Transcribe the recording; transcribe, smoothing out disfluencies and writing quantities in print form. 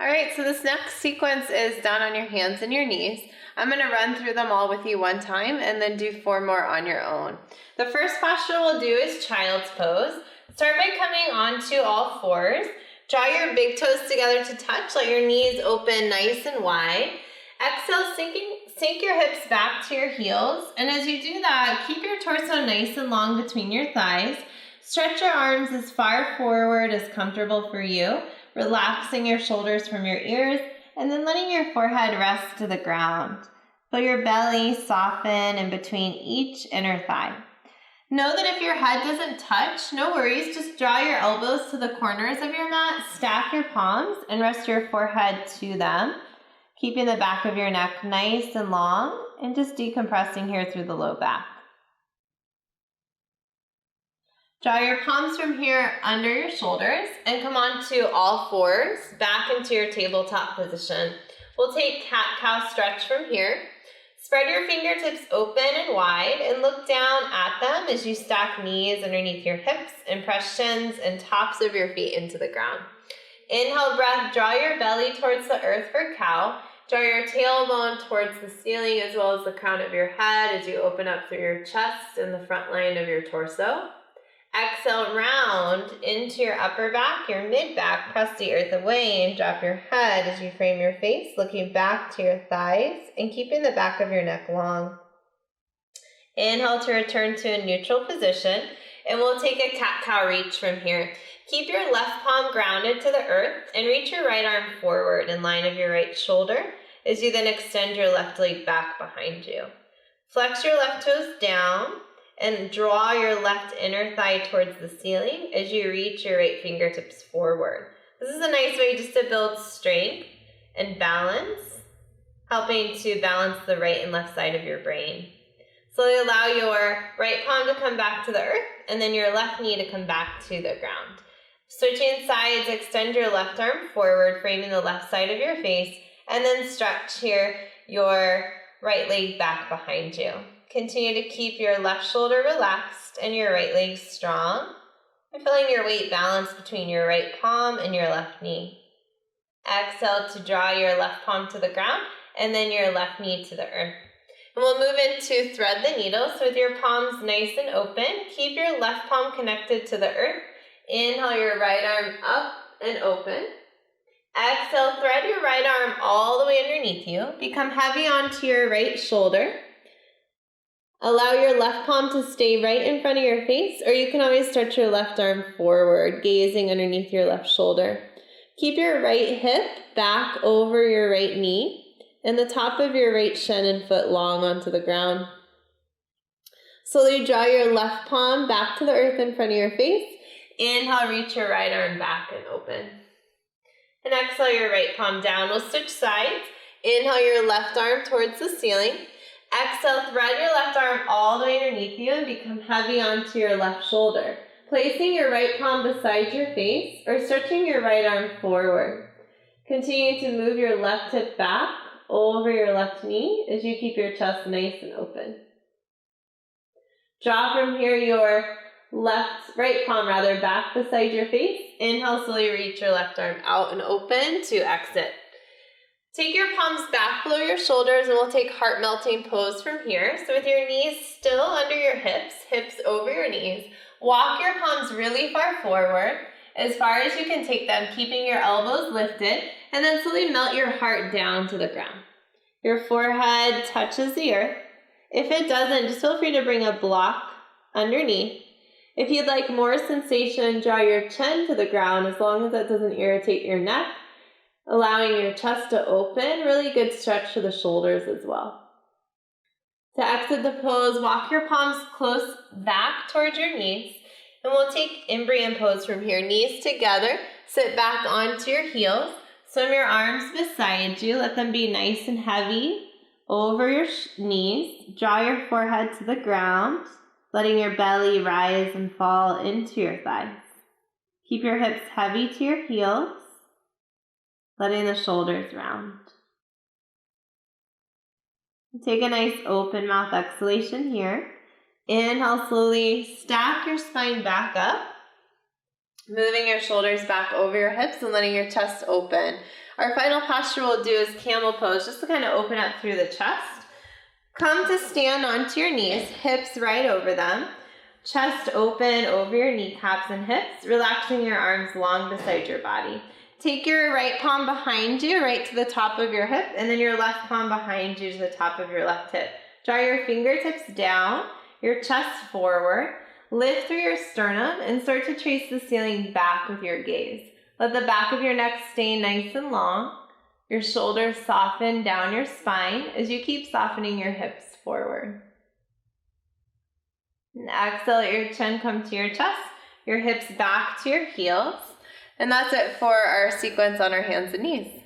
All right, so this next sequence is down on your hands and your knees. I'm going to run through them all with you one time and then do 4 more on your own. The first posture we'll do is child's pose. Start by coming onto all fours. Draw your big toes together to touch. Let your knees open nice and wide. Exhale, sink your hips back to your heels. And as you do that, keep your torso nice and long between your thighs. Stretch your arms as far forward as comfortable for you, relaxing your shoulders from your ears, and then letting your forehead rest to the ground. Feel your belly soften in between each inner thigh. Know that if your head doesn't touch, no worries, just draw your elbows to the corners of your mat, stack your palms, and rest your forehead to them, keeping the back of your neck nice and long, and just decompressing here through the low back. Draw your palms from here under your shoulders and come onto all fours, back into your tabletop position. We'll take cat-cow stretch from here. Spread your fingertips open and wide and look down at them as you stack knees underneath your hips and press shins and tops of your feet into the ground. Inhale breath, draw your belly towards the earth for cow. Draw your tailbone towards the ceiling as well as the crown of your head as you open up through your chest and the front line of your torso. Exhale, round into your upper back, your mid back, press the earth away and drop your head as you frame your face, looking back to your thighs and keeping the back of your neck long. Inhale to return to a neutral position, and we'll take a cat-cow reach from here. Keep your left palm grounded to the earth and reach your right arm forward in line of your right shoulder as you then extend your left leg back behind you. Flex your left toes down and draw your left inner thigh towards the ceiling as you reach your right fingertips forward. This is a nice way just to build strength and balance, helping to balance the right and left side of your brain. Slowly allow your right palm to come back to the earth and then your left knee to come back to the ground. Switching sides, extend your left arm forward, framing the left side of your face, and then stretch here your right leg back behind you. Continue to keep your left shoulder relaxed and your right leg strong, and feeling your weight balanced between your right palm and your left knee. Exhale to draw your left palm to the ground and then your left knee to the earth. And we'll move into thread the needle. So with your palms nice and open, keep your left palm connected to the earth. Inhale your right arm up and open. Exhale, thread your right arm all the way underneath you. Become heavy onto your right shoulder. Allow your left palm to stay right in front of your face, or you can always stretch your left arm forward, gazing underneath your left shoulder. Keep your right hip back over your right knee, and the top of your right shin and foot long onto the ground. Slowly draw your left palm back to the earth in front of your face. Inhale, reach your right arm back and open. And exhale your right palm down. We'll switch sides. Inhale your left arm towards the ceiling. Exhale, thread your left arm all the way underneath you and become heavy onto your left shoulder. Placing your right palm beside your face or stretching your right arm forward. Continue to move your left hip back over your left knee as you keep your chest nice and open. Draw from here your right palm back beside your face. Inhale, slowly reach your left arm out and open to exit. Take your palms back below your shoulders and we'll take heart melting pose from here. So with your knees still under your hips, hips over your knees, walk your palms really far forward, as far as you can take them, keeping your elbows lifted, and then slowly melt your heart down to the ground. Your forehead touches the earth. If it doesn't, just feel free to bring a block underneath. If you'd like more sensation, draw your chin to the ground as long as that doesn't irritate your neck, allowing your chest to open. Really good stretch to the shoulders as well. To exit the pose, walk your palms close back towards your knees, and we'll take embryo pose from here. Knees together, sit back onto your heels, swim your arms beside you, let them be nice and heavy over your knees. Draw your forehead to the ground, letting your belly rise and fall into your thighs. Keep your hips heavy to your heels, letting the shoulders round. Take a nice open mouth exhalation here. Inhale, slowly stack your spine back up. Moving your shoulders back over your hips and letting your chest open. Our final posture we'll do is camel pose, just to kind of open up through the chest. Come to stand onto your knees, hips right over them. Chest open over your kneecaps and hips, relaxing your arms long beside your body. Take your right palm behind you, right to the top of your hip, and then your left palm behind you to the top of your left hip. Draw your fingertips down, your chest forward. Lift through your sternum and start to trace the ceiling back with your gaze. Let the back of your neck stay nice and long. Your shoulders soften down your spine as you keep softening your hips forward. And exhale, let your chin come to your chest, your hips back to your heels. And that's it for our sequence on our hands and knees.